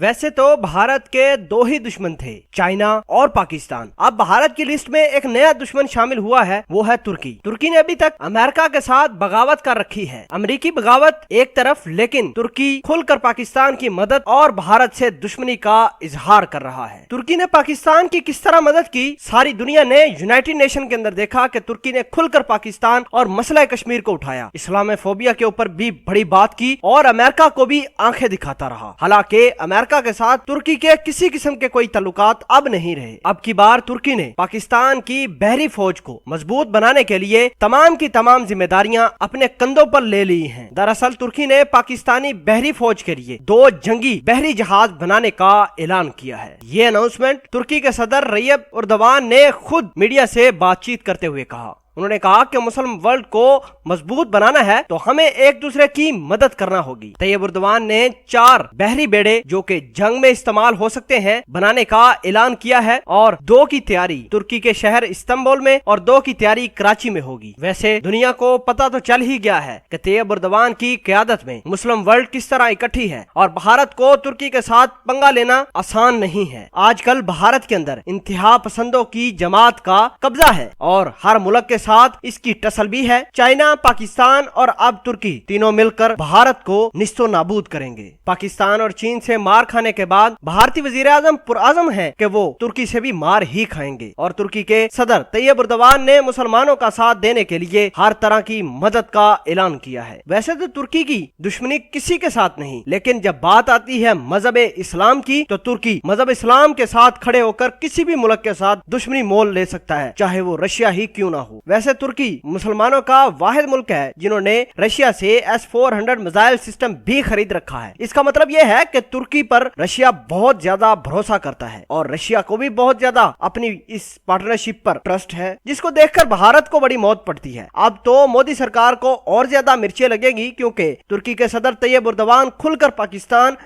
वैसे तो भारत के दो ही दुश्मन थे, चाइना और पाकिस्तान। अब भारत की लिस्ट में एक नया दुश्मन शामिल हुआ है, वो है तुर्की। तुर्की ने अभी तक अमेरिका के साथ बगावत कर रखी है। अमेरिकी बगावत एक तरफ, लेकिन तुर्की खुलकर पाकिस्तान की मदद और भारत से दुश्मनी का इजहार कर रहा है। तुर्की ने पाकिस्तान की किस तरह मदद की, सारी दुनिया ने यूनाइटेड नेशन के अंदर देखा कि तुर्की ने खुलकर पाकिस्तान और मसला कश्मीर को उठाया, इस्लामोफोबिया के ऊपर भी बड़ी बात की और अमेरिका को भी आंखें दिखाता रहा। हालांकि अमेरिका के साथ तुर्की के किसी किस्म के कोई ताल्लुकात अब नहीं रहे। अब की बार तुर्की ने पाकिस्तान की बहरी फौज को मजबूत बनाने के लिए तमाम की तमाम जिम्मेदारियां अपने कंधों पर ले ली हैं। दरअसल तुर्की ने पाकिस्तानी बहरी फौज के लिए 2 जंगी बहरी जहाज बनाने का ऐलान किया है। ये अनाउंसमेंट तुर्की के सदर रजब एर्दोगान ने खुद मीडिया से बातचीत करते हुए कहा। उन्होंने कहा कि मुस्लिम वर्ल्ड को मजबूत बनाना है तो हमें एक दूसरे की मदद करना होगी। तैयब एर्दोगान ने 4 बहरी बेड़े जो कि जंग में इस्तेमाल हो सकते हैं बनाने का ऐलान किया है और 2 की तैयारी तुर्की के शहर इस्तांबुल में और 2 की तैयारी कराची में होगी। वैसे दुनिया को पता तो चल ही गया है कि तैयब एर्दोगान की क़यादत में मुस्लिम वर्ल्ड किस तरह इकट्ठी है और भारत को तुर्की के साथ पंगा लेना आसान नहीं है। आजकल भारत के अंदर इंतहा पसंदों की जमात का कब्जा है और हर मुल्क के साथ इसकी टसल भी है। चाइना, पाकिस्तान और अब तुर्की तीनों मिलकर भारत को निस्तो नाबूद करेंगे। पाकिस्तान और चीन से मार खाने के बाद भारतीय वजीर आजम पुरआज़म है कि वो तुर्की से भी मार ही खाएंगे और तुर्की के सदर तैयब एर्दोगान ने मुसलमानों का साथ देने के लिए हर तरह की मदद का ऐलान किया है। वैसे तो तुर्की की दुश्मनी किसी के साथ नहीं, लेकिन जब बात आती है मजहब इस्लाम की तो तुर्की मजहब इस्लाम के साथ खड़े होकर किसी भी मुल्क के साथ दुश्मनी मोल ले सकता है, चाहे वो रशिया ही क्यों ना हो। वैसे तुर्की मुसलमानों का वाहिद मुल्क है जिन्होंने रशिया से S-400 मिसाइल सिस्टम भी खरीद रखा है। इसका मतलब यह है कि तुर्की पर रशिया बहुत ज्यादा भरोसा करता है और रशिया को भी बहुत ज्यादा अपनी इस पार्टनरशिप पर ट्रस्ट है, जिसको देखकर भारत को बड़ी मौत पड़ती है। अब तो मोदी सरकार को और ज्यादा मिर्चें लगेगी क्योंकि तुर्की के सदर तैयब एर्दोगान खुलकर पाकिस्तान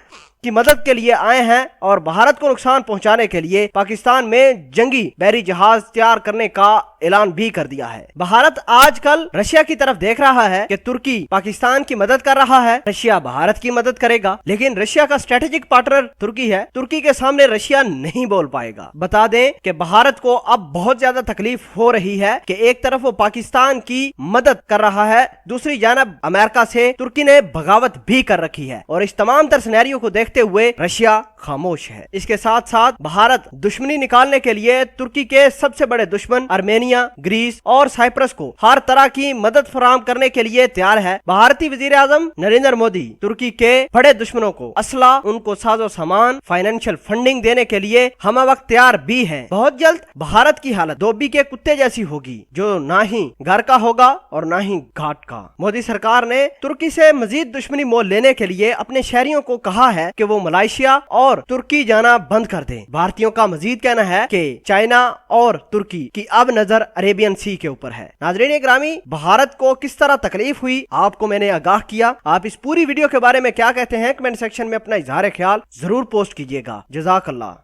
की मदद के लिए आए हैं और भारत को नुकसान पहुंचाने के लिए पाकिस्तान में जंगी बहरी जहाज तैयार करने का ऐलान भी कर दिया है। भारत आजकल रशिया की तरफ देख रहा है कि तुर्की पाकिस्तान की मदद कर रहा है, रशिया भारत की मदद करेगा, लेकिन रशिया का स्ट्रेटेजिक पार्टनर तुर्की है। तुर्की के सामने रशिया नहीं बोल पाएगा। बता दें कि भारत को अब बहुत ज्यादा तकलीफ हो रही है कि एक तरफ वो पाकिस्तान की मदद कर रहा है, दूसरी जानब अमेरिका से तुर्की ने बगावत भी कर रखी है और इस तमाम तर सिनेरियो को देखते हुए रशिया खामोश है। इसके साथ साथ भारत दुश्मनी निकालने के लिए तुर्की के सबसे बड़े दुश्मन आर्मेनिया, ग्रीस और साइप्रस को हर तरह की मदद फराहम करने के लिए तैयार है। भारतीय वजीर आजम नरेंद्र मोदी तुर्की के बड़े दुश्मनों को असला, उनको साजो सामान, फाइनेंशियल फंडिंग देने के लिए हम वक्त तैयार भी है। बहुत जल्द भारत की हालत धोबी के कुत्ते जैसी होगी, जो ना ही घर का होगा और ना ही घाट का। मोदी सरकार ने तुर्की से मजीद दुश्मनी मोल लेने के लिए अपने शहरियों को कहा है कि वो मलेशिया और तुर्की जाना बंद कर दें। भारतीयों का मजीद कहना है कि चाइना और तुर्की की अब नजर अरेबियन सी के ऊपर है। नाज़रीन ग्रामी, भारत को किस तरह तकलीफ हुई आपको मैंने आगाह किया। आप इस पूरी वीडियो के बारे में क्या कहते हैं कमेंट सेक्शन में अपना इजहार ख्याल जरूर पोस्ट कीजिएगा। जज़ाकल्लाह।